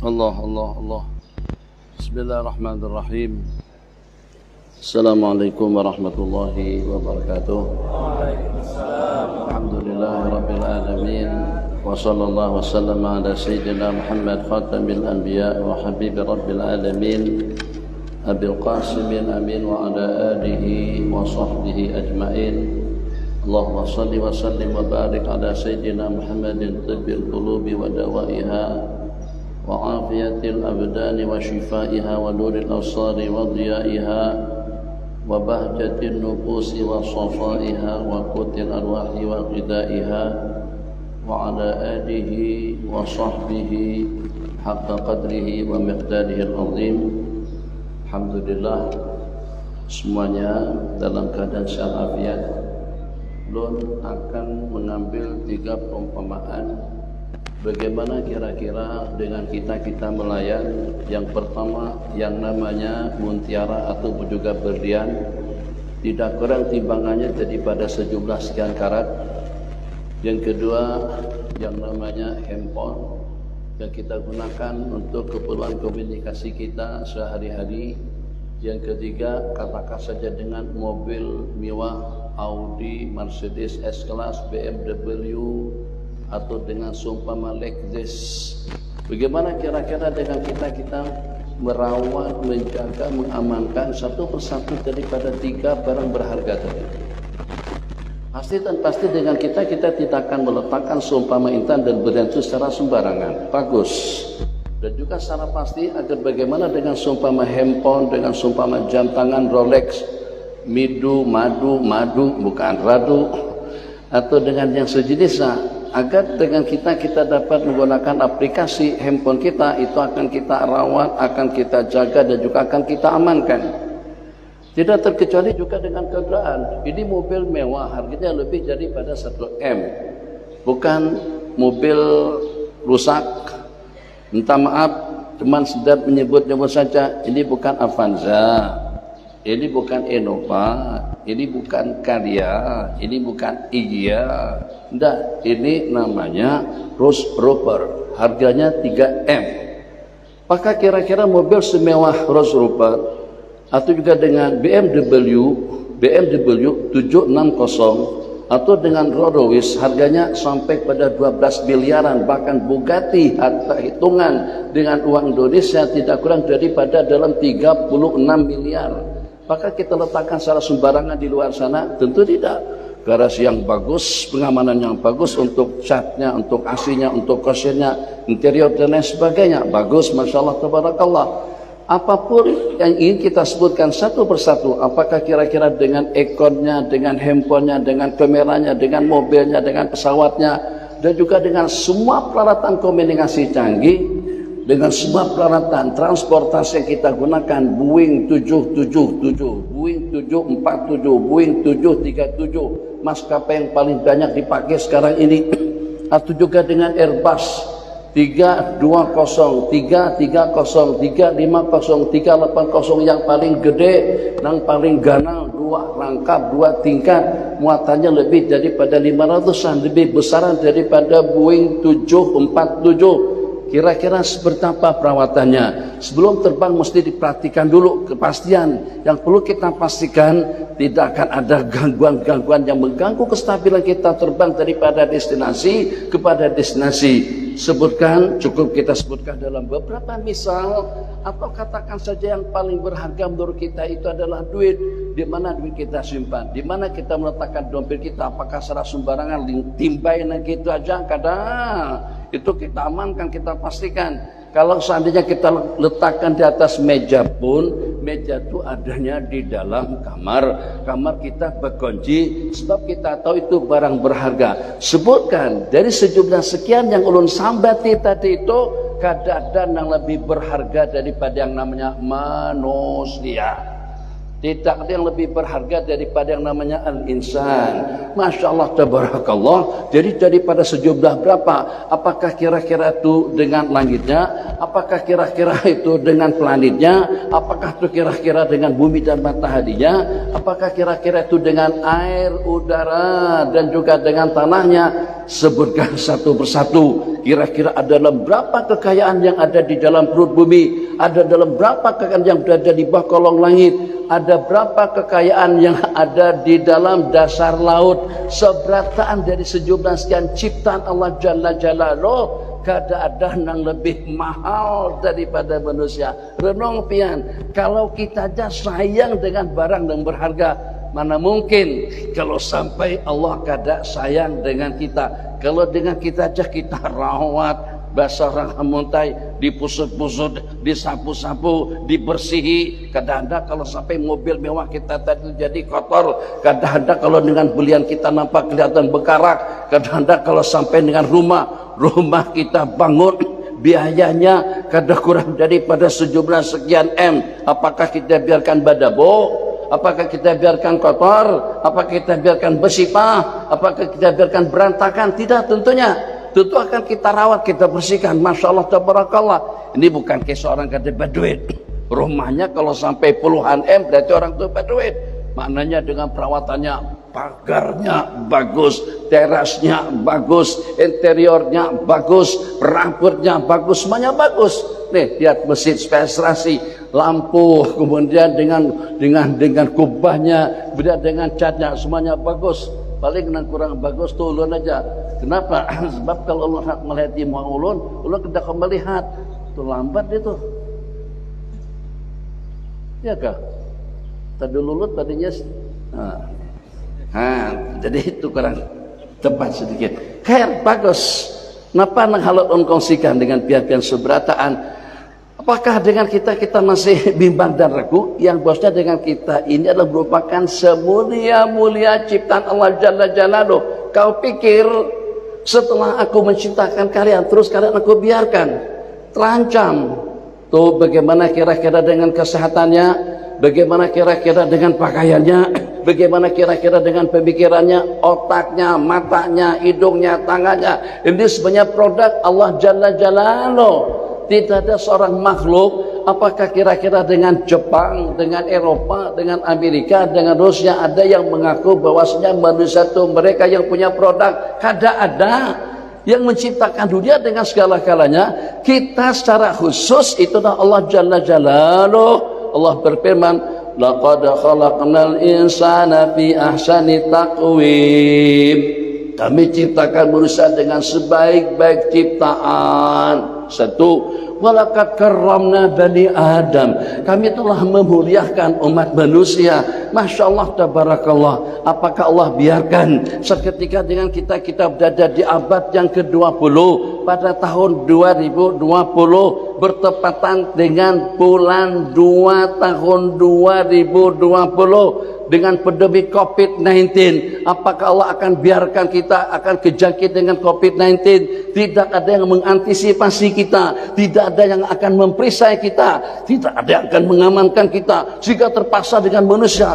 Allah, Allah, Allah. Bismillahirrahmanirrahim. Assalamualaikum warahmatullahi wabarakatuh. Waalaikumsalam. Alhamdulillahirabbil alamin. Wa sallallahu wasallam ala sayyidina Muhammad khatamil anbiya wa habibi rabbil alamin. Abil Qasim amin wa ala alihi wa sahbihi ajma'in. Allahumma salli wa sallim wa barik ala sayyidina Muhammadin tibbil qulubi wa dawaiha وعافية الأبدان وشفائها ونور الأبصار وضيائها وبهجة النفوس وصفائها وقوت الأرواح وغذائها وعلى آله وصحبه حق قدره ومقداره العظيم. Alhamdulillah, semuanya dalam keadaan sehat afiat. Lun akan mengambil 3 perumpamaan bagaimana kira-kira dengan kita melayan. Yang pertama yang namanya muntiara atau juga berlian, tidak kurang timbangannya daripada sejumlah sekian karat. Yang kedua yang namanya handphone yang kita gunakan untuk keperluan komunikasi kita sehari-hari. Yang ketiga katakan saja dengan mobil mewah Audi, Mercedes S-Class, BMW atau dengan seumpama Lexus. Bagaimana kira-kira dengan kita merawat, menjaga, mengamankan satu persatu daripada 3 barang berharga tadi. Pasti dengan kita tidak akan meletakkan seumpama intan dan berlian itu secara sembarangan. Bagus. Dan juga secara pasti agar bagaimana dengan seumpama handphone, dengan seumpama jam tangan Rolex, madu bukan radu, atau dengan yang sejenisnya, agar dengan kita dapat menggunakan aplikasi handphone kita, itu akan kita rawat, akan kita jaga dan juga akan kita amankan. Tidak terkecuali juga dengan kendaraan. Ini mobil mewah, harganya lebih daripada 1 M. Bukan mobil rusak. Minta maaf, teman sedap menyebut-nyebut saja. Ini bukan Avanza, ini bukan Innova, ini bukan Karya, ini bukan Iya. Tidak, ini namanya Range Rover. Harganya 3 M. Maka kira-kira mobil semewah Range Rover atau juga dengan BMW 760 atau dengan Rolls Royce harganya sampai pada 12 miliaran, bahkan Bugatti harga hitungan dengan uang Indonesia tidak kurang daripada dalam 36 miliar. Maka kita letakkan secara sembarangan di luar sana? Tentu tidak. Garasi yang bagus, pengamanan yang bagus untuk catnya, untuk AC-nya, untuk kosennya, interior dan lain sebagainya bagus, masya Allah, tabarakallah. Apapun yang ingin kita sebutkan satu persatu, apakah kira-kira dengan ekornya, dengan handphonenya, dengan kameranya, dengan mobilnya, dengan pesawatnya, dan juga dengan semua peralatan komunikasi canggih, dengan semua peralatan transportasi yang kita gunakan, Boeing 777, Boeing 747, Boeing 737, maskapai yang paling banyak dipakai sekarang ini, atau juga dengan Airbus 320, 330, 350, 380 yang paling gede, yang paling ganal, 2 rangkap, 2 tingkat, muatannya lebih daripada 500-an, lebih besaran daripada Boeing 747. Kira-kira seperti apa perawatannya? Sebelum terbang mesti diperhatikan dulu kepastian. Yang perlu kita pastikan tidak akan ada gangguan-gangguan yang mengganggu kestabilan kita terbang daripada destinasi kepada destinasi. Cukup kita sebutkan dalam beberapa misal, atau katakan saja yang paling berharga menurut kita itu adalah duit. Di mana duit kita simpan? Di mana kita meletakkan dompet kita? Apakah secara sembarangan timbain gitu aja? Kadang itu kita amankan, kita pastikan. Kalau seandainya kita letakkan di atas meja pun, meja itu adanya di dalam kamar kita berkunci, sebab kita tahu itu barang berharga. Sebutkan dari sejumlah sekian yang ulun sambati tadi itu, kadang-kadang yang lebih berharga daripada yang namanya manusia. Tidak ada yang lebih berharga daripada yang namanya al-insan. Masya Allah, tabarakallah. Jadi daripada sejumlah berapa? Apakah kira-kira itu dengan langitnya? Apakah kira-kira itu dengan planetnya? Apakah itu kira-kira dengan bumi dan mataharinya? Apakah kira-kira itu dengan air, udara, dan juga dengan tanahnya? sebutkan satu persatu. Kira-kira ada dalam berapa kekayaan yang ada di dalam perut bumi, ada dalam berapa kekayaan yang berada di bawah kolong langit, ada berapa kekayaan yang ada di dalam dasar laut. Seberataan dari sejumlah sekian ciptaan Allah Jalla Jalaluh, kada ada yang lebih mahal daripada manusia. Renung pian, kalau kita aja sayang dengan barang yang berharga, mana mungkin kalau sampai Allah kada sayang dengan kita. Kalau dengan kita aja kita rawat, basah ranghamuntai, dipusut-pusut, disapu-sapu, dibersihi. Kadang-kadang kalau sampai mobil mewah kita tadi jadi kotor. Kadang-kadang kalau dengan belian kita nampak kelihatan bekarak. Kadang-kadang kalau sampai dengan rumah kita bangun, biayanya kadang kurang daripada sejumlah sekian M. Apakah kita biarkan badabo? Apakah kita biarkan kotor? Apakah kita biarkan bersifah? Apakah kita biarkan berantakan? Tidak, tentunya. Tentu akan kita rawat, kita bersihkan. Masya Allah, tabarakallah. Ini bukan kayak seorang kata berduit. Rumahnya kalau sampai puluhan M berarti orang itu berduit. Maknanya dengan perawatannya, pagarnya bagus, terasnya bagus, interiornya bagus, rambutnya bagus, semuanya bagus. Nih, lihat mesin spesialisasi, lampu, kemudian dengan kubahnya, beda dengan catnya, semuanya bagus. Paling yang kurang bagus tuh ulun aja. Kenapa? Sebab kalau ulun melihat di muka ulun tidak melihat. Itu lambat itu. Ya kah? Tadi lulut tadinya jadi itu kurang tepat sedikit. Khair, bagus. Napa nang halot on kongsikan dengan pihak-pihak seberataan? Apakah dengan kita masih bimbang dan ragu? Yang bosnya dengan kita ini adalah merupakan semulia-mulia ciptaan Allah Jalla Jalaluh. Kau pikir setelah aku menciptakan kalian, terus kalian aku biarkan terancam? Tuh bagaimana kira-kira dengan kesehatannya? Bagaimana kira-kira dengan pakaiannya? Bagaimana kira-kira dengan pemikirannya, otaknya, matanya, hidungnya, tangannya? Ini sebenarnya produk Allah Jalla Jalaluh. Tidak ada seorang makhluk, apakah kira-kira dengan Jepang, dengan Eropa, dengan Amerika, dengan Rusia, ada yang mengaku bahwasanya manusia itu mereka yang punya produk? Kada ada. Yang menciptakan dunia dengan segala-galanya, kita secara khusus itu adalah Allah Jalla Jalaluh. Allah berfirman, laqad khalaqnal insana fi ahsani taqwim. Kami ciptakan manusia dengan sebaik-baik ciptaan. Satu, walaqad karramna bani Adam. Kami telah memuliakan umat manusia. Masya Allah, tabarakallah. Apakah Allah biarkan seketika dengan kita berada di abad yang ke-20 pada tahun 2020 bertepatan dengan bulan 2 tahun 2020 dengan pandemi COVID-19. Apakah Allah akan biarkan kita akan kejangkit dengan COVID-19? Tidak ada yang mengantisipasi kita, tidak ada yang akan memperisai kita, tidak ada yang akan mengamankan kita. Jika terpaksa dengan manusia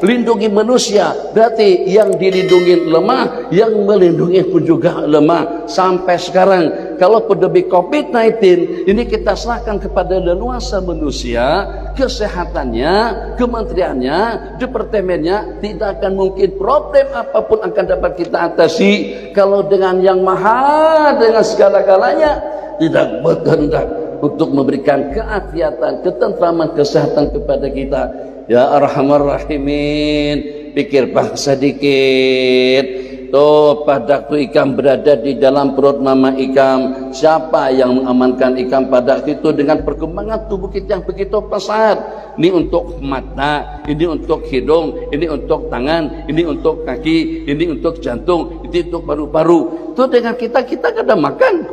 lindungi manusia, berarti yang dilindungi lemah, yang melindungi pun juga lemah. Sampai sekarang kalau pandemi COVID-19 ini kita serahkan kepada leluasa manusia, kesehatannya, kementeriannya, departemennya, tidak akan mungkin problem apapun akan dapat kita atasi kalau dengan yang maha dengan segala-galanya tidak berkehendak untuk memberikan keafiatan, ketentraman, kesehatan kepada kita. Ya Arhamar Rahimin, pikir bangsa sedikit. Tuh pada waktu Ikam berada di dalam perut mama Ikam, siapa yang mengamankan Ikam pada waktu itu dengan perkembangan tubuh kita yang begitu pesat? Ini untuk mata, ini untuk hidung, ini untuk tangan, ini untuk kaki, ini untuk jantung, ini untuk paru-paru. Itu dengan kita kada makan.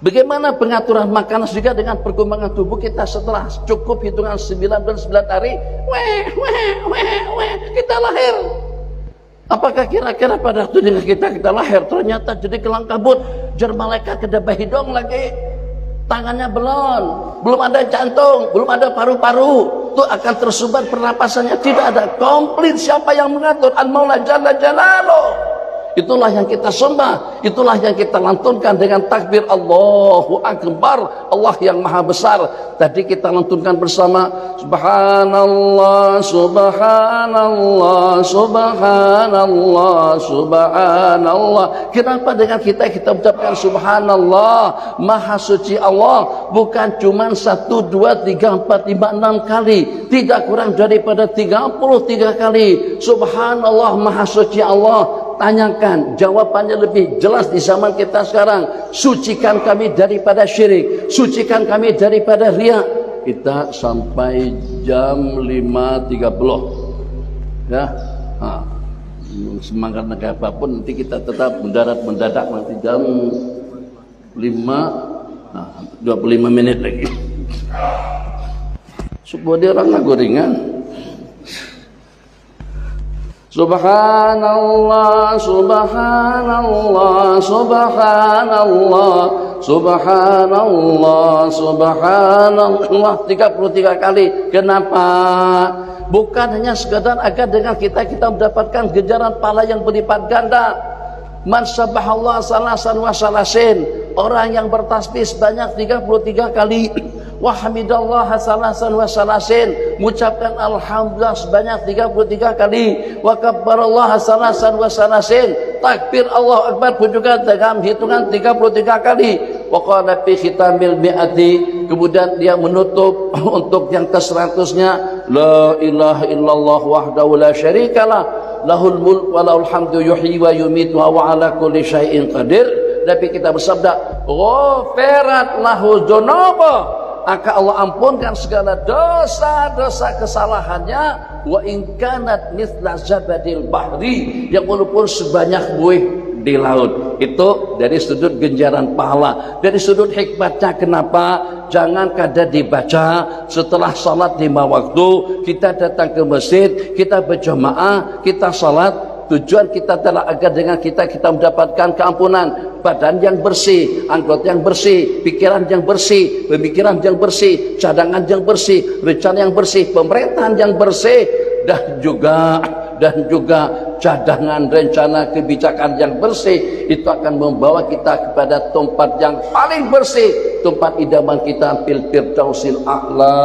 Bagaimana pengaturan makanan juga dengan perkembangan tubuh kita setelah cukup hitungan 9 hari, kita lahir. Apakah kira-kira pada waktu dengan kita lahir ternyata jadi kelang kabut, jar malaikat kada bahidong lagi, tangannya belum ada jantung, belum ada paru-paru, itu akan tersumbat pernapasannya, tidak ada, komplit. Siapa yang mengatur? Al-Maula Jalla Jalaluh. itulah yang kita sembah, itulah yang kita lantunkan dengan takbir Allahu Akbar, Allah yang maha besar. Tadi kita lantunkan bersama subhanallah subhanallah subhanallah subhanallah. Kenapa dengan kita ucapkan subhanallah, maha suci Allah, bukan cuma 1, 2, 3, 4, 5, 6 kali, tidak kurang daripada 33 kali. Subhanallah, maha suci Allah. Tanyakan, jawabannya lebih jelas di zaman kita sekarang. Sucikan kami daripada syirik, sucikan kami daripada riya. Kita sampai jam 5.30 ya. Semangat negara apapun, nanti kita tetap mendadak nanti jam 5, 25 menit lagi. Supaya dia orang gorengan. Subhanallah, subhanallah, subhanallah, subhanallah, subhanallah 33 kali. Kenapa? Bukan hanya sekadar agar dengan kita mendapatkan ganjaran pahala yang berlipat ganda. Man sabbahallah salasan wa salasin, orang yang bertasbih sebanyak 33 kali. Wa hamidallah salasan wa salasin, mengucapkan alhamdulillah sebanyak 33 kali. Wa kabbarallah salasan wa salasin, takbir Allah Akbar pun juga dalam hitungan 33 kali. Wa qala fi khitamil mi'ati, kemudian dia menutup untuk yang ke-100-nya, la ilaha illallah wahdahu la syarikalah, lahul mulk wa lahul hamdu yuhyi wa yumiitu wa ala kulli syai'in qadir. Nabi kita bersabda, ghafirat lahu dzunuba, akan Allah ampunkan segala dosa-dosa kesalahannya. Wa in kanat mithla zabadil bahri, yang walaupun sebanyak buih di laut. Itu dari sudut ganjaran pahala. Dari sudut hikmatnya, kenapa jangan kada dibaca setelah salat 5 waktu, kita datang ke masjid, kita berjamaah, kita salat. Tujuan kita adalah agar dengan kita mendapatkan keampunan, badan yang bersih, anggota yang bersih, pikiran yang bersih, pemikiran yang bersih, cadangan yang bersih, rencana yang bersih, pemerintahan yang bersih, dan juga cadangan rencana kebijakan yang bersih. Itu akan membawa kita kepada tempat yang paling bersih, tempat idaman kita, fil firdausil a'la,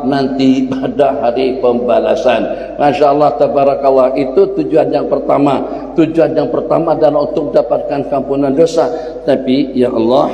nanti pada hari pembalasan. Masya Allah, tabarakallah. Itu tujuan yang pertama. Tujuan yang pertama adalah untuk mendapatkan kampunan dosa. Tapi ya Allah,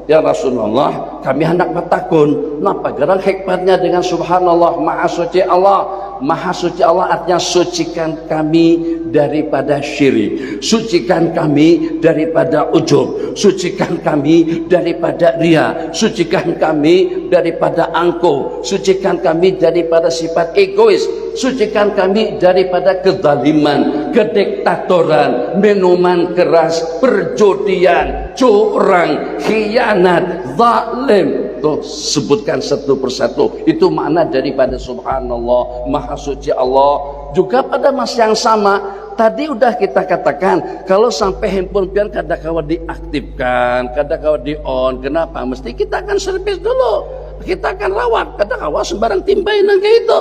ya Rasulullah, kami hendak bertakun, napa gerang hikmatnya dengan subhanallah, maha suci Allah. Maha suci Allah artinya sucikan kami daripada syirik, sucikan kami daripada ujub, sucikan kami daripada ria, sucikan kami daripada angkuh, sucikan kami daripada sifat egois, sucikan kami daripada kezaliman, kediktatoran, minuman keras, perjudian, curang, khianat, zalim. Tuh, sebutkan satu persatu. Itu makna daripada subhanallah, maha suci Allah. Juga pada masa yang sama, tadi udah kita katakan, kalau sampai handphone pian kadang-kadang diaktifkan, kadang-kadang di on. Kenapa? Mesti kita akan servis dulu, kita akan rawat. Kadang-kadang sembarang timbai nang itu.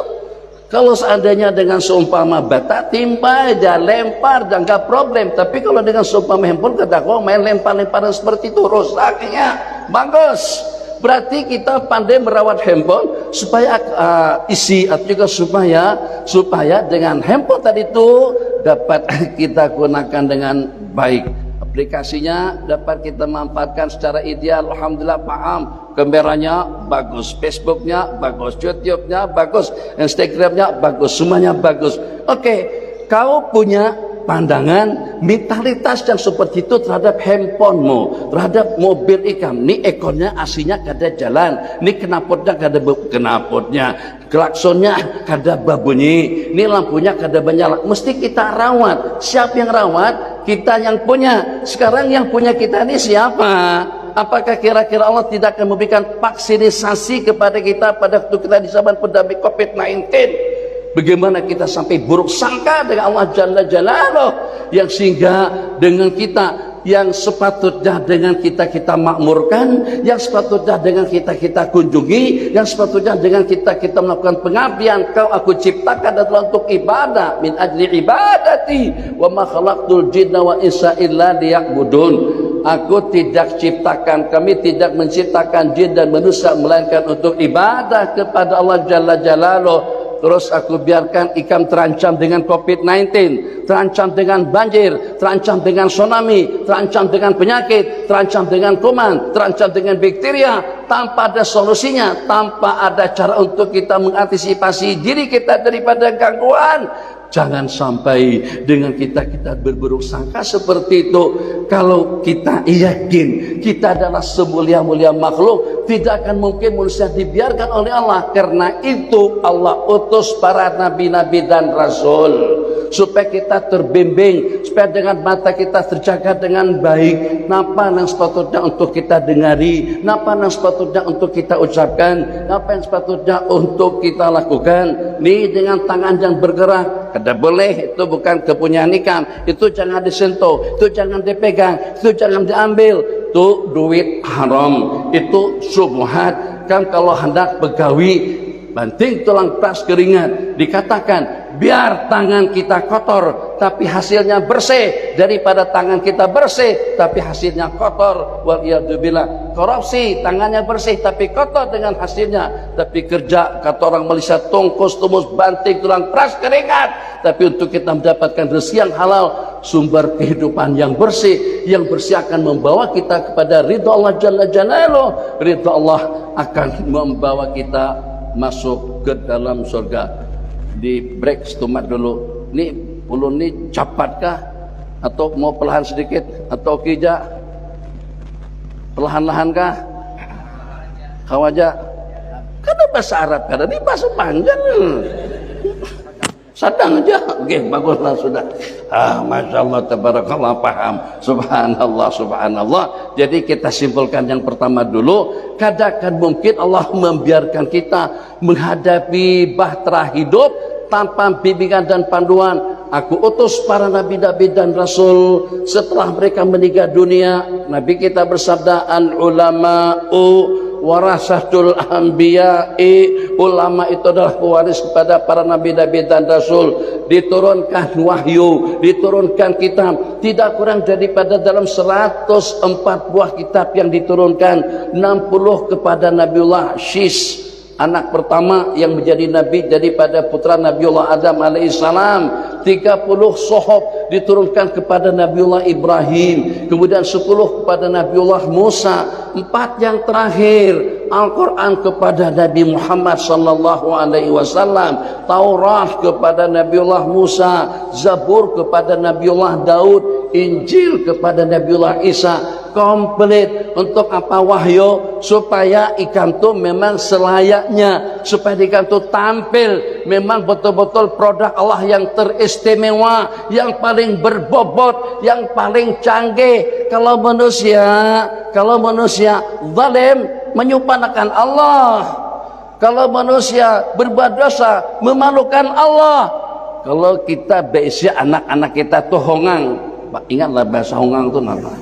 Kalau seandainya dengan seumpama bata timbai dan lempar dan gak problem. Tapi kalau dengan seumpama handphone, kadang-kadang main lempar-lemparan seperti itu, rusaknya. Bagus. Berarti kita pandai merawat handphone supaya isi atau juga supaya dengan handphone tadi itu dapat kita gunakan dengan baik. Aplikasinya dapat kita manfaatkan secara ideal. Alhamdulillah, paham. Kameranya bagus, Facebooknya bagus, YouTube-nya bagus, Instagramnya bagus, semuanya bagus. Oke, kau punya pandangan mentalitas yang seperti itu terhadap handphonemu, terhadap mobil ikam. Ini ekornya aslinya kada jalan, ini knalpotnya kada knalpotnya, klaksonnya kada berbunyi, ini lampunya kada menyala. Mesti kita rawat. Siapa yang rawat? Kita yang punya. Sekarang yang punya kita ini siapa? Apakah kira-kira Allah tidak akan memberikan vaksinisasi kepada kita pada waktu kita di zaman pandemi COVID-19? Bagaimana kita sampai buruk sangka dengan Allah Jalla Jalaluh, yang sehingga dengan kita yang sepatutnya dengan kita makmurkan, yang sepatutnya dengan kita kunjungi, yang sepatutnya dengan kita melakukan pengabdian. Kau aku ciptakan adalah untuk ibadah, min ajli ibadati wa ma khalaqtul jinna wa insa illa liya'budun. Aku tidak ciptakan, kami tidak menciptakan jin dan manusia melainkan untuk ibadah kepada Allah Jalla Jalaluh. Terus aku biarkan ikan terancam dengan COVID-19, terancam dengan banjir, terancam dengan tsunami, terancam dengan penyakit, terancam dengan kuman, terancam dengan bakteria, tanpa ada solusinya, tanpa ada cara untuk kita mengantisipasi diri kita daripada gangguan. Jangan sampai dengan kita berburuk sangka seperti itu. Kalau kita yakin kita adalah semulia-mulia makhluk, tidak akan mungkin manusia dibiarkan oleh Allah. Karena itu Allah utus para nabi-nabi dan rasul, supaya kita terbimbing, supaya dengan mata kita terjaga dengan baik. Napa yang sepatutnya untuk kita dengari, napa yang sepatutnya untuk kita ucapkan, napa yang sepatutnya untuk kita lakukan. Nih dengan tangan yang bergerak, kada boleh, itu bukan kepunyaan ikam, itu jangan disentuh, itu jangan dipegang, itu jangan diambil, itu duit haram, itu subhat. Kan kalau hendak begawi banting tulang pas keringat, dikatakan biar tangan kita kotor tapi hasilnya bersih, daripada tangan kita bersih tapi hasilnya kotor. Waliyadzubillah. Korupsi, tangannya bersih tapi kotor dengan hasilnya. Tapi kerja, kata orang Malaysia, tongkos tumus banting tulang peras keringat. Tapi untuk kita mendapatkan rezeki yang halal, sumber kehidupan yang bersih akan membawa kita kepada ridha Allah Jalla Jalaluh. Ridha Allah akan membawa kita masuk ke dalam surga. Di break setumat dulu. Nih ulun ni capatkah atau mau perlahan sedikit atau kija perlahan-lahan kah? Kawaja. Karena bahasa Arab, karena ini bahasa panjang. Sadang aja. Oke, baguslah sudah. Masya Allah, tabarakallah, paham. Subhanallah, subhanallah. Jadi kita simpulkan yang pertama dulu. Kadang mungkin Allah membiarkan kita menghadapi bahtera hidup tanpa bimbingan dan panduan. Aku utus para nabi-nabi dan rasul. Setelah mereka meninggal dunia, Nabi kita bersabda, al ulama'u warasatul anbiya'i. Ulama itu adalah pewaris kepada para nabi-nabi dan rasul. Diturunkan wahyu, diturunkan kitab, tidak kurang daripada dalam 104 buah kitab yang diturunkan. 60 kepada Nabiullah Syis, anak pertama yang menjadi nabi daripada putra Nabiullah Adam alaihissalam. 30 sohob diturunkan kepada Nabiullah Ibrahim, kemudian 10 kepada Nabiullah Musa. 4 yang terakhir Al-Quran kepada Nabi Muhammad sallallahu alaihi wasallam, Taurat kepada Nabiullah Musa, Zabur kepada Nabiullah Daud, Injil kepada Nabiullah Isa. Komplit. Untuk apa wahyu? Supaya ikan itu memang selayaknya, supaya ikan itu tampil memang betul-betul produk Allah yang teristimewa, yang paling berbobot, yang paling canggih. Kalau manusia zalim, menyupanakan Allah. Kalau manusia berbuat dosa, memalukan Allah. Kalau kita beisi anak-anak kita tuh hongang, ingatlah bahasa hongang itu apa?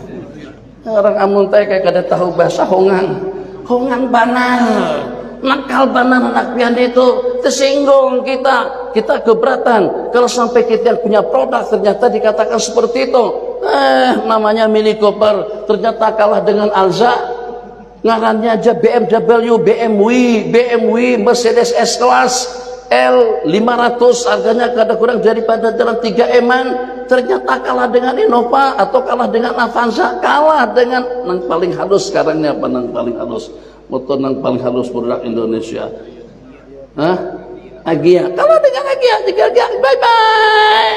Orang amun teh kayak kada tahu bahasa hongang. Hongang banal, nakal banal anak pian itu, tersinggung kita keberatan kalau sampai kita yang punya produk ternyata dikatakan seperti itu. Namanya Mini Cooper ternyata kalah dengan Alza. Ngarannya aja BMW, Mercedes S-Class L500, harganya kadang kurang daripada dalam 3 eman. Ternyata kalah dengan Innova atau kalah dengan Avanza, kalah dengan yang paling halus. Sekarang ini apa yang paling halus? Motor yang paling halus produk Indonesia. Agia. Kalah dengan Agia, bye-bye.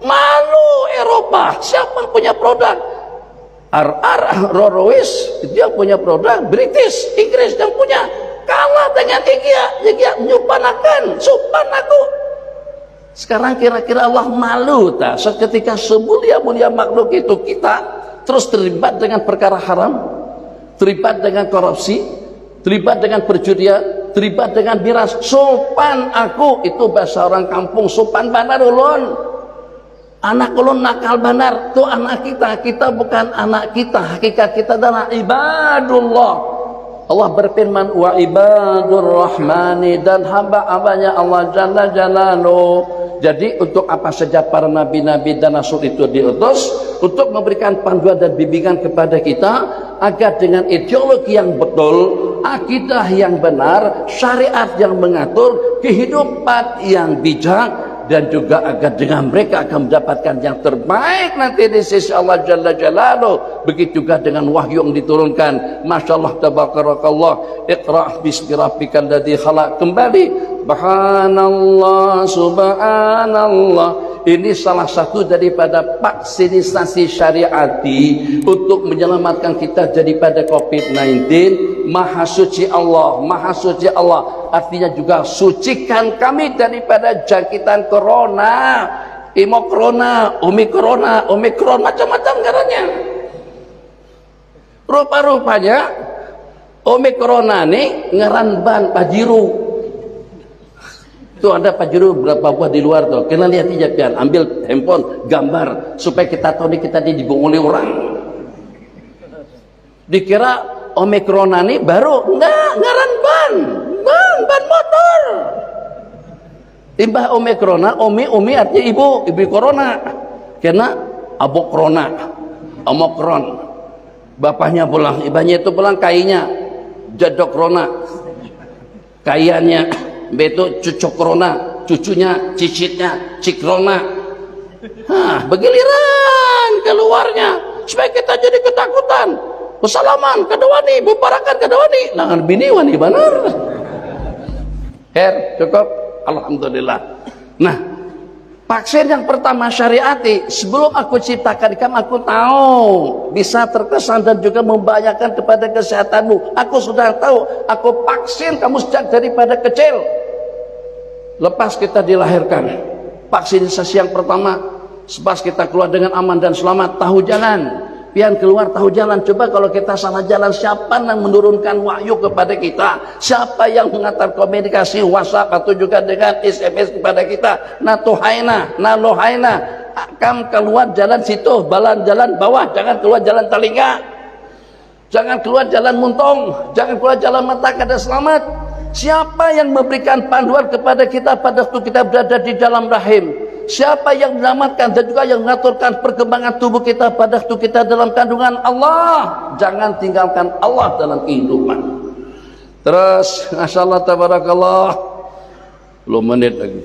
Malu Eropa, siapa yang punya produk? Rolls-Royce itu yang punya produk, British, Inggris yang punya. Kalah dengan Agia menyupanakan, supan aku. Sekarang kira-kira Allah malu tak seketika semulia-mulia makhluk itu kita terus terlibat dengan perkara haram, terlibat dengan korupsi, terlibat dengan perjudian, terlibat dengan miras. Sopan aku, itu bahasa orang kampung, sopan benar ulun. Anak ulun nakal benar, tuh anak kita bukan anak kita, hakikat kita adalah ibadullah. Allah berfirman, wa ibadur rahmani, dan hamba-hambanya Allah Jalla Jalaluhu. Jadi untuk apa saja para nabi-nabi dan rasul itu diutus? Untuk memberikan panduan dan bimbingan kepada kita agar dengan ideologi yang betul, akidah yang benar, syariat yang mengatur, kehidupan yang bijak, dan juga agar dengan mereka akan mendapatkan yang terbaik nanti di sisi Allah Jalla Jalaluhu. Begitu juga dengan wahyu yang diturunkan. Masya Allah, tabarakallah. Iqra' bismi rabbikal ladzi khalaq. Kembali, subhanallah, subhanallah. Ini salah satu daripada vaksinisasi syariati untuk menyelamatkan kita daripada COVID-19. Maha suci Allah, maha suci Allah, artinya juga sucikan kami daripada jangkitan corona, imokrona, omikron, macam-macam caranya. Rupa-rupanya omikrona ini ngaran ban pajiru. Tuh ada pajiru berapa buah di luar tuh. Kena lihat aja pian, ambil handphone, gambar supaya kita tahu nih kita dibunguli orang. Dikira omikrona ini baru, enggak, ngaran ban motor. Imbah omikrona, umi artinya ibu corona. Kena abokrona, omokron. Bapaknya pulang, ibanya itu pulang kainya jadokrona. Kayanya beto cucokrona, cucunya cicitnya cikrona. Begiliran keluarnya supaya kita jadi ketakutan. Bersalaman kedawani, buparakan kedawani, langan bini wani benar. Cukup, alhamdulillah. Nah, vaksin yang pertama syariati, sebelum aku ciptakan kamu, aku tahu bisa terkesan dan juga membahayakan kepada kesehatanmu. Aku sudah tahu, aku vaksin kamu sejak daripada kecil. Lepas kita dilahirkan, vaksinisasi yang pertama, sebab kita keluar dengan aman dan selamat, tahu jalan. Pian keluar tahu jalan. Coba kalau kita salah jalan, siapa yang menurunkan wahyu kepada kita? Siapa yang mengatur komunikasi WhatsApp atau juga dengan SMS kepada kita? Natuhaina, nalohaina. Akam keluar jalan situ, jalan bawah, jangan keluar jalan telinga. Jangan keluar jalan muntung, jangan keluar jalan mata kada selamat. Siapa yang memberikan panduan kepada kita pada waktu kita berada di dalam rahim? Siapa yang menyelamatkan dan juga yang mengaturkan perkembangan tubuh kita pada waktu kita dalam kandungan? Allah. Jangan tinggalkan Allah dalam kehidupan. Terus, masyaallah tabarakallah. Belum menit lagi.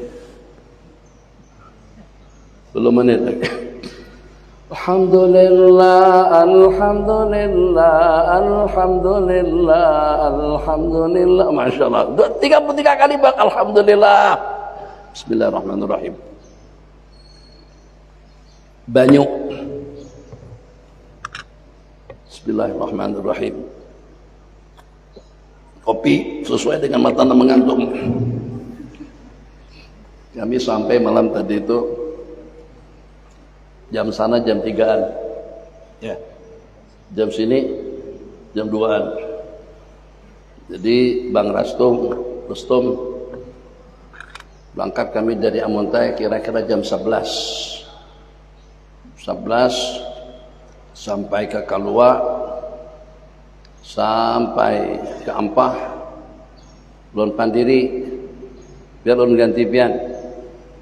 Alhamdulillah, alhamdulillah. Masyaallah. 33 kali bang alhamdulillah. Bismillahirrahmanirrahim. Banyu. Bismillahirrahmanirrahim. Kopi sesuai dengan mata mengantuk. Kami sampai malam tadi itu jam sana jam 3-an. Ya. Jam sini jam 2-an. Jadi Bang Rustom berangkat kami dari Amuntai kira-kira jam 11 sampai ke Kalua, sampai ke Ampah, Lon Pandiri, biar Lon ganti pian,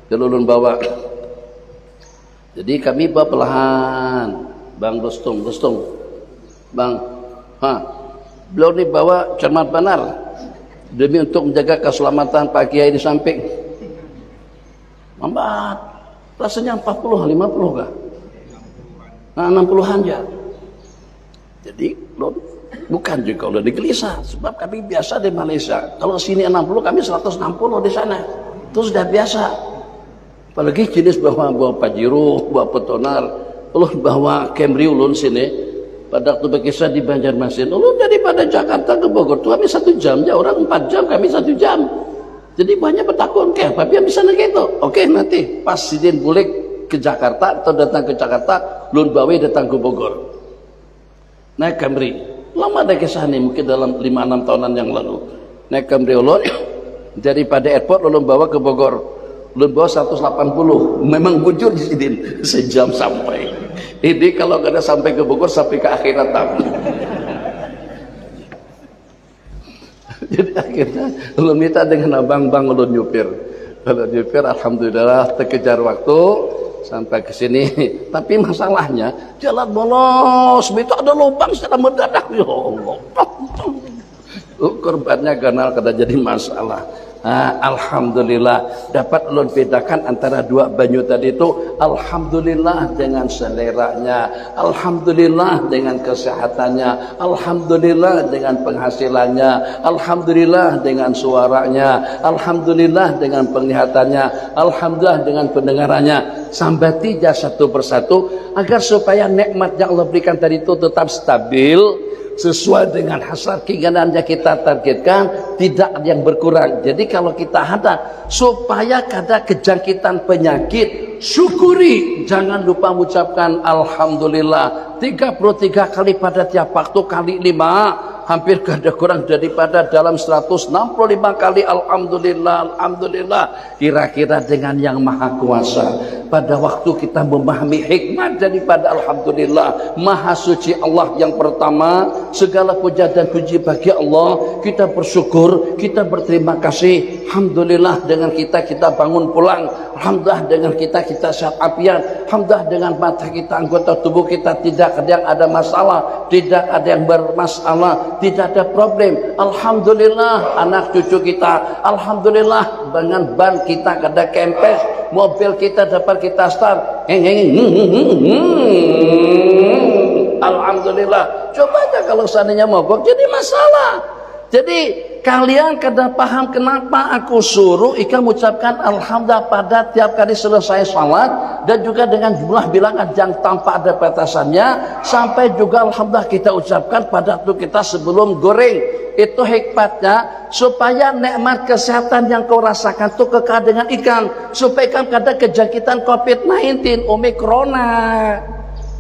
biar Lon bawa. Jadi kami bawa perlahan, Bang Rustom, Bang, beliau ini bawa cermat benar demi untuk menjaga keselamatan Pak Kiai di samping. Lambat, rasanya 40, 50 kah? 60-an ya. Jadi bukan juga udah digelisah, sebab kami biasa di Malaysia. Kalau sini 60, kami 160 di sana. Itu sudah biasa. Apalagi jenis bawa pajero, bawa petonar, ulun bawa Camry ulun sini. Pada waktu berkisah di Banjarmasin, ulun daripada Jakarta ke Bogor tuh kami 1 jam, ya orang 4 jam, kami 1 jam. Jadi banyak bertakun, tapi yang bisa gitu. Oke, nanti pas sidin bulik ke Jakarta atau datang ke Jakarta, ulun bawa datang ke Bogor. Naik Camry. Lama ada kisah nih, mungkin dalam 5-6 tahunan yang lalu. Naik Camry ulun daripada airport ulun bawa ke Bogor. Ulun bawa 180. Memang bujur di sini sejam sampai. Ini kalau kada sampai ke Bogor sampai ke akhirat tamu. Jadi akhirnya ulun minta dengan abang-bang ulun nyupir. Kalau nyupir alhamdulillah terkejar waktu sampai ke sini. Tapi masalahnya jalan bolos, itu ada lubang secara mendadak. Ya Allah. Korbannya ganal kada jadi masalah. Alhamdulillah dapat ulun bedakan antara dua banyu tadi itu. Alhamdulillah dengan seleranya, alhamdulillah dengan kesehatannya, alhamdulillah dengan penghasilannya, alhamdulillah dengan suaranya, alhamdulillah dengan penglihatannya, alhamdulillah dengan pendengarannya. Sambati satu persatu agar supaya nikmat yang Allah berikan tadi itu tetap stabil sesuai dengan hasrat keinginan yang kita targetkan, tidak ada yang berkurang. Jadi kalau kita ada supaya kada kejangkitan penyakit, syukuri, jangan lupa mengucapkan alhamdulillah 33 kali pada tiap waktu kali 5, hampir kada kurang daripada dalam 165 kali alhamdulillah, alhamdulillah. Kira-kira dengan yang maha kuasa pada waktu kita memahami hikmah daripada alhamdulillah, maha suci Allah yang pertama, segala puja dan puji bagi Allah, kita bersyukur, kita berterima kasih. Alhamdulillah dengan kita bangun pulang, alhamdulillah dengan kita sehat afiat, alhamdulillah dengan mata kita, anggota tubuh kita tidak ada yang ada masalah, tidak ada yang bermasalah, tidak ada problem. Alhamdulillah anak cucu kita, alhamdulillah dengan ban kita kada kempes, mobil kita dapat kita start, alhamdulillah. Coba aja kalau seandainya mogok jadi masalah. Jadi kalian kada paham kenapa aku suruh ikan mengucapkan alhamdulillah pada tiap kali selesai salat, dan juga dengan jumlah bilangan yang tanpa ada batasannya, sampai juga alhamdulillah kita ucapkan pada waktu kita sebelum goreng. Itu hikmatnya supaya nikmat kesehatan yang kau rasakan itu kekal dengan ikan, supaya ikan kada kejangkitan COVID-19, Omikrona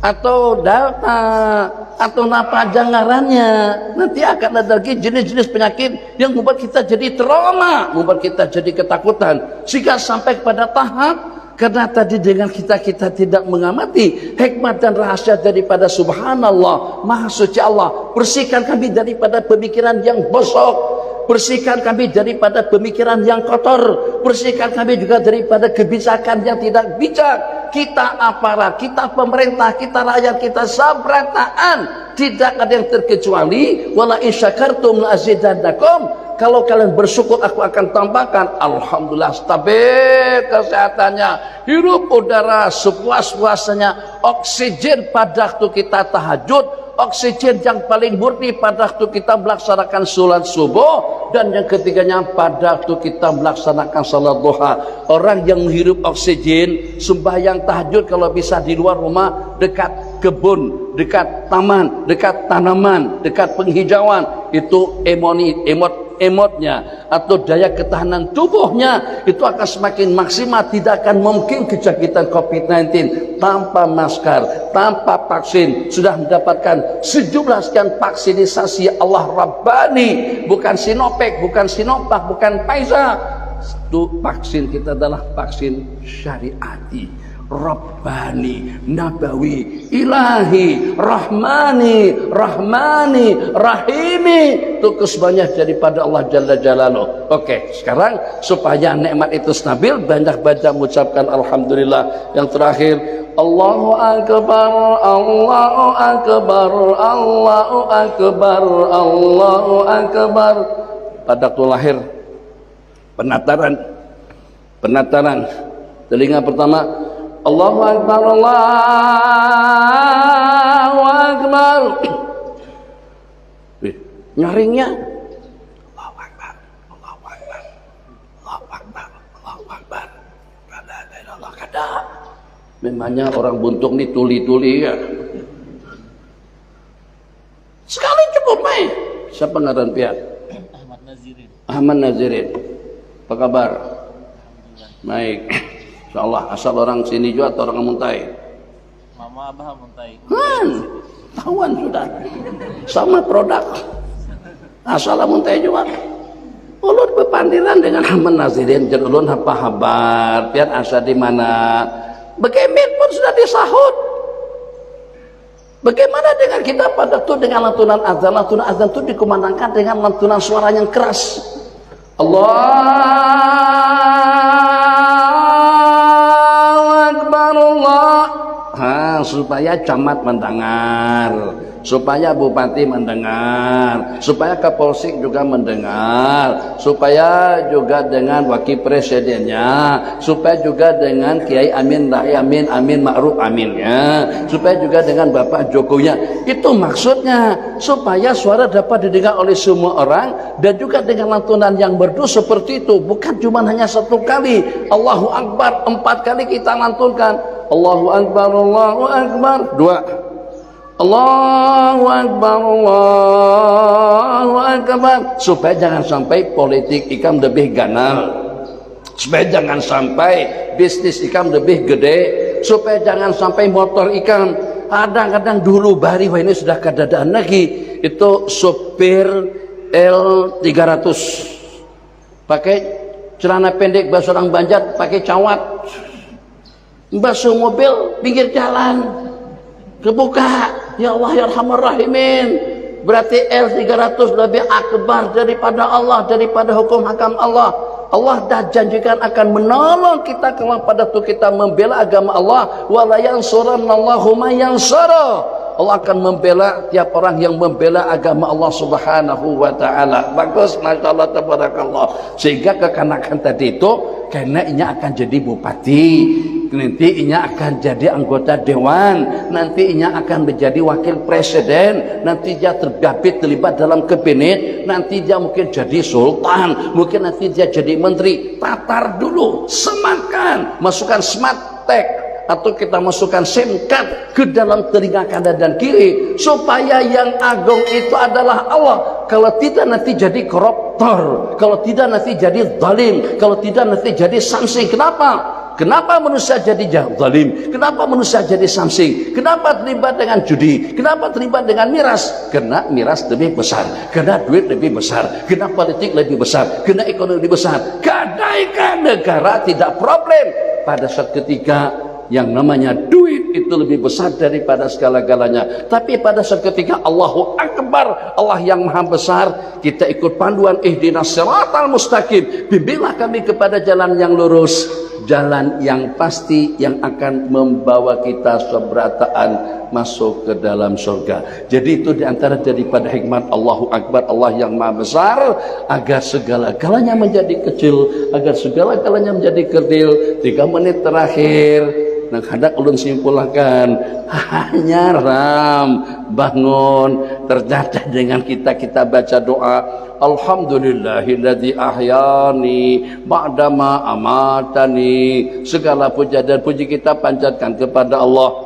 atau Delta atau apa jangarannya. Nanti akan ada lagi jenis-jenis penyakit yang membuat kita jadi trauma, membuat kita jadi ketakutan, sehingga sampai kepada tahap karena tadi dengan kita tidak mengamati hikmat dan rahasia daripada subhanallah, maha suci Allah. Bersihkan kami daripada pemikiran yang bosok, bersihkan kami daripada pemikiran yang kotor, bersihkan kami juga daripada kebijakan yang tidak bijak. Kita aparat, kita pemerintah, kita rakyat, kita sabarataan, tidak ada yang terkecuali wala in syakartum la azidannakum. Kalau kalian bersyukur aku akan tambahkan. Alhamdulillah stabil kesehatannya, hirup udara sepuas-puasnya, oksigen pada waktu kita tahajud, oksigen yang paling murni pada waktu kita melaksanakan sholat subuh, dan yang ketiganya pada waktu kita melaksanakan sholat duha. Orang yang menghirup oksigen sembahyang tahajud kalau bisa di luar rumah, dekat kebun, dekat taman, dekat tanaman, dekat penghijauan, itu emotnya atau daya ketahanan tubuhnya itu akan semakin maksimal. Tidak akan mungkin kejangkitan COVID-19 tanpa masker, tanpa vaksin. Sudah mendapatkan sejumlah sekian vaksinisasi Allah Rabbani, bukan Sinovac, bukan Sinovac, bukan Pfizer. Itu vaksin kita adalah vaksin syariati, Rabbani, Nabawi, Ilahi, Rahmani, Rahimi. Itu kesemuanya daripada Allah Jalla Jalaluh. Oke, sekarang supaya nikmat itu stabil, banyak-banyak mengucapkan alhamdulillah. Yang terakhir, Allahu Akbar, Allahu Akbar, Allahu Akbar, Allahu Akbar. Pada waktu lahir, penataran telinga pertama, Allahu Akbar, Allahu Akbar. Nyaringnya Allahu Akbar, Allahu Akbar, Allahu Akbar, Allahu Akbar. Kada. Memangnya orang buntung ini tuli-tuli ya. Sekali cukup main. Siapa ngaran pihak? Ahmad Nazirin. Ahmad Nazirin. Apa kabar? Baik. Insyaallah, asal orang sini juga atau orang Muntai? Mama Abah Muntai. Tahuan sudah. Sama produk. Asal Muntai juga. Ulun bepandiran dengan Ahmad Nazirin, jadi ulun apa kabar, pian asa di mana. Bagaimana pun sudah disahut. Bagaimana dengan kita pada itu dengan lantunan azan itu dikumandangkan dengan lantunan suara yang keras. Allahu Akbar Allah. Supaya camat mendengar, supaya bupati mendengar, supaya kapolsek juga mendengar, supaya juga dengan wakil presidennya, supaya juga dengan Kiai Amin Rai Amin Amin Ma'ruf Aminnya, supaya juga dengan Bapak Jokowinya. Itu maksudnya supaya suara dapat didengar oleh semua orang, dan juga dengan lantunan yang merdu seperti itu. Bukan cuma hanya satu kali Allahu Akbar, 4 kali kita lantunkan Allahu Akbar, Allahu Akbar. 2 Allahu Akbar, Allahu Akbar. Supaya jangan sampai politik ikam lebih ganal, supaya jangan sampai bisnis ikam lebih gede, supaya jangan sampai motor ikam. Kadang-kadang dulu bari wah ini sudah kadadaan lagi, itu sopir L300 pakai celana pendek, bahasa orang Banjar pakai cawat, basuh mobil pinggir jalan kebuka. Ya Allah ya Arhamar Rahimin, berarti L300 lebih akbar daripada Allah, daripada hukum hakam Allah. Allah dah janjikan akan menolong kita kalau pada itu kita membela agama Allah. Wala yansurannallahu man yansara. Allah akan membela tiap orang yang membela agama Allah Subhanahu wa taala. Bagus, masyaallah tabarakallah. Sehingga kekanakan tadi itu karena inya akan jadi bupati, nanti inya akan jadi anggota dewan, nanti inya akan menjadi wakil presiden, nanti dia terlibat dalam kabinet, nanti dia mungkin jadi sultan, mungkin nanti dia jadi menteri. Tatar dulu, semakan, masukkan smart tech atau kita masukkan SIM card ke dalam telinga kanan dan kiri, supaya yang agung itu adalah Allah. Kalau tidak nanti jadi koruptor, kalau tidak nanti jadi zalim, kalau tidak nanti jadi samsing. Kenapa manusia jadi zalim? Kenapa manusia jadi samsing? Kenapa terlibat dengan judi? Kenapa terlibat dengan miras? Karena miras lebih besar, karena duit lebih besar, karena politik lebih besar, karena ekonomi lebih besar. Kadaikan negara tidak problem pada saat ketika yang namanya duit itu lebih besar daripada segala-galanya. Tapi pada saat ketika Allahu Akbar, Allah yang maha besar, kita ikut panduan ihdinas siratal mustaqim, bimbinglah kami kepada jalan yang lurus, jalan yang pasti yang akan membawa kita seberataan masuk ke dalam surga. Jadi itu diantara daripada hikmat Allahu Akbar, Allah yang maha besar, agar segala-galanya menjadi kecil, agar segala-galanya menjadi kerdil. 3 menit terakhir nah hendak ulun simpulkan, hanya bangun terjadah dengan kita baca doa Alhamdulillahilladzi ahyani ba'dama amatani. Segala puja dan puji kita panjatkan kepada Allah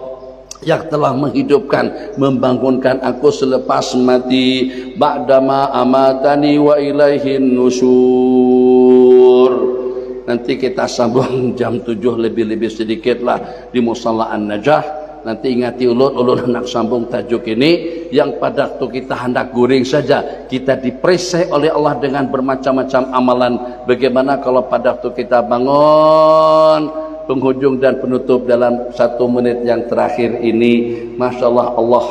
yang telah menghidupkan, membangunkan aku selepas mati. Ba'dama amatani wa ilaihin nusyur. Nanti kita sambung jam 7 lebih sedikit lah di Musalla An-Najah. Nanti ingati ulun hendak sambung tajuk ini yang pada waktu kita hendak guring saja kita diperisai oleh Allah dengan bermacam-macam amalan. Bagaimana kalau pada waktu kita bangun penghujung dan penutup dalam 1 menit yang terakhir ini, Masya Allah, Allah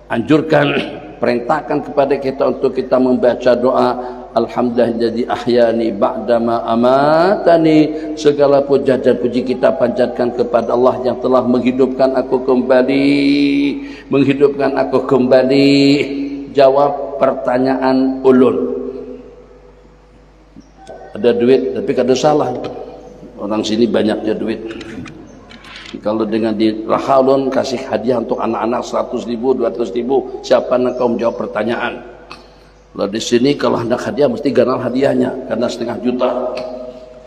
anjurkan, perintahkan kepada kita untuk kita membaca doa Alhamdulillah jadi ahyani ba'dama amatani. Segala puja dan puji kita panjatkan kepada Allah yang telah menghidupkan aku kembali. Jawab pertanyaan ulun. Ada duit tapi kada salah, orang sini banyaknya duit. Kalau dengan di Rahalun kasih hadiah untuk anak-anak 100.000, 200.000, siapa yang kau menjawab pertanyaan? Kalau di sini kalau hendak hadiah mesti ganal hadiahnya karena 500.000.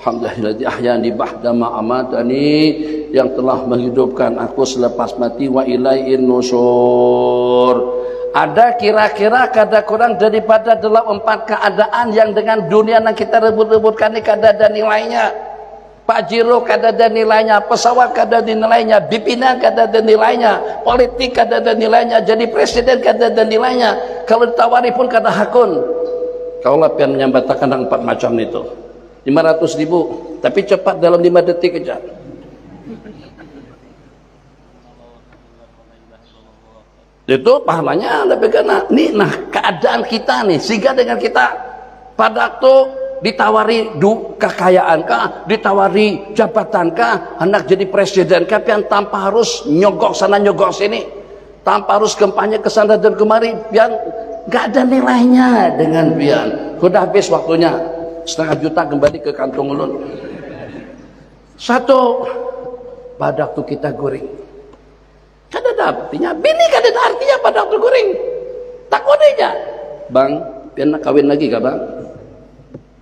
Alhamdulillah ahyani ba'dama amatani, yang telah menghidupkan aku selepas mati, wa ilaihin nusyur. Ada kira-kira kada kurang daripada dalam 4 keadaan yang dengan dunia yang kita rebut-rebutkan ini kada ada nilainya. Pajero kada ada nilainya, pesawat kada ada nilainya, pimpinan kada ada nilainya, politik kada ada nilainya, jadi presiden kada ada nilainya. Kalau ditawari pun kada hakun. Kaulah pian menyambatakan 4 macam itu. 500.000, tapi cepat dalam 5 detik aja. Itu pahalanya lebih kena. Nih, nah keadaan kita nih, sehingga dengan kita pada waktu ditawari kekayaan kah, ditawari jabatan kah, hendak jadi presiden kah, pian tanpa harus nyogok sana nyogok sini, tanpa harus kampanye ke sana dan kemari, pian nggak ada nilainya dengan pian. Sudah habis waktunya, 500 juta kembali ke kantong ulun. Satu, pada waktu kita goreng, kada ada artinya. Bini kada ada artinya pada waktu goreng. Tak kodenya. Bang, pian nak kawin lagi kah bang?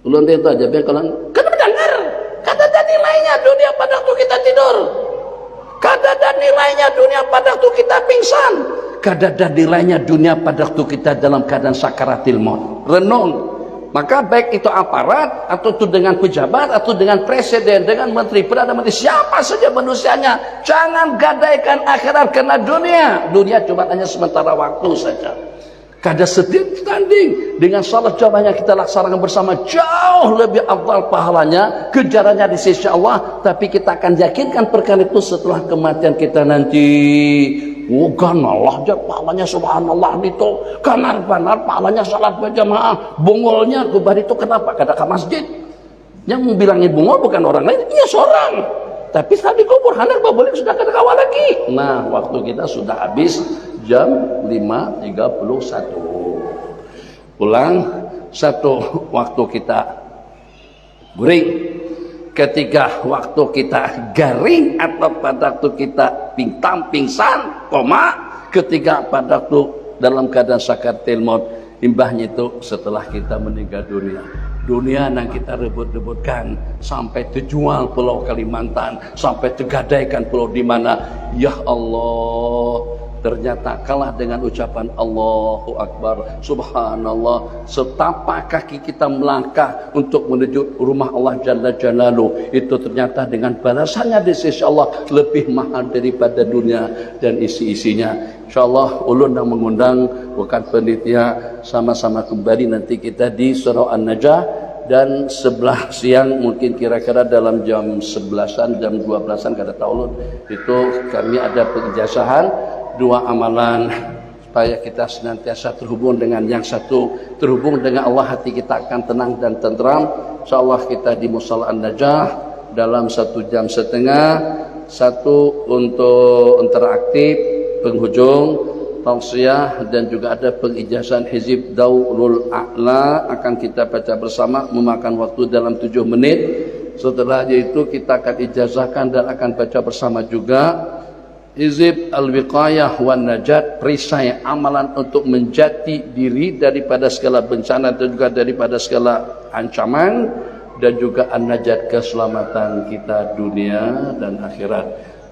Ulun itu aja, biar kalian kada mendengar. Kada ada nilainya dunia pada waktu kita tidur. Kada ada nilainya dunia pada waktu kita pingsan. Kada ada nilainya dunia pada waktu kita dalam keadaan sakaratil maut. Renung. Maka baik itu aparat, atau itu dengan pejabat, atau dengan presiden, dengan menteri, perdana menteri, siapa saja manusianya, jangan gadaikan akhirat karena dunia. Dunia cuma hanya sementara waktu saja. Kada sedih tanding dengan salat jamaah yang kita laksanakan bersama, jauh lebih afdal pahalanya, kejarannya di sisi Allah. Tapi kita akan yakinkan perkara itu setelah kematian kita nanti. Oh, Allah aja pahalanya subhanallah itu kanar-kanar pahalanya salat berjamaah, bungolnya kubar itu kenapa kada ke masjid? Yang bilangnya bungol bukan orang lain, iya seorang, tapi saat dikubur hendak boleh sudah kada kawal lagi. Nah, waktu kita sudah habis jam 5.31. Ulang, satu, waktu kita guring. Ketika waktu kita garing atau pada waktu kita pingsan, koma, ketika pada waktu dalam keadaan sakaratil maut, imbahnya itu setelah kita meninggal dunia. Dunia yang kita rebut-rebutkan sampai terjual Pulau Kalimantan, sampai tergadaikan pulau di mana, ya Allah, ternyata kalah dengan ucapan Allahu Akbar, Subhanallah. Setapak kaki kita melangkah untuk menuju rumah Allah Jalla Jalaluh, itu ternyata dengan balasannya di sisi Allah lebih mahal daripada dunia dan isi-isinya. InsyaAllah ulun yang mengundang bukan penitia, sama-sama kembali nanti kita di Surau An-Najah, dan sebelah siang mungkin kira-kira dalam jam 11-an, jam 12-an, kada tahu ulun, itu kami ada pengijazahan 2 amalan supaya kita senantiasa terhubung dengan yang satu, terhubung dengan Allah, hati kita akan tenang dan tentram. InsyaAllah kita di Musala An-Najah dalam 1 jam setengah, satu untuk interaktif penghujung tausiah, dan juga ada pengijazahan Hizib Daurul A'la akan kita baca bersama, memakan waktu dalam 7 menit. Setelah itu kita akan ijazahkan dan akan baca bersama juga Hizib Al-Wiqayah wan Najat, perisai amalan untuk menjati diri daripada segala bencana dan juga daripada segala ancaman, dan juga An-Najat, keselamatan kita dunia dan akhirat.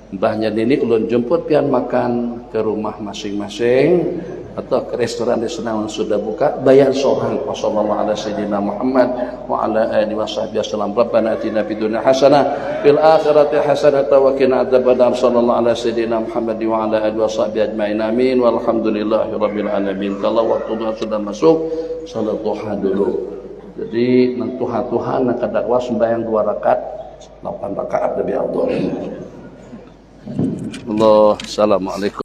Mbahnya ini ulun jemput pian makan ke rumah masing-masing atau ke restoran di sana yang sudah buka, bayar seorang. Wassallallahu ala sayyidina Muhammad wa ala alihi washabbihi wasallam. Rabbana atina fid dunya hasanah fil akhirati hasanah wa qina adzabannar. Sallallahu ala sayyidina Muhammad wa ala alihi washabbihi ajmain. Amin. Walhamdulillahirabbil alamin. Kalau waktu sudah masuk, salat duha dulu. Jadi nentuha-tuhan nak dakwah sembahyang 2 rakaat, 8 rakaat lebih afdal. Allah, assalamualaikum.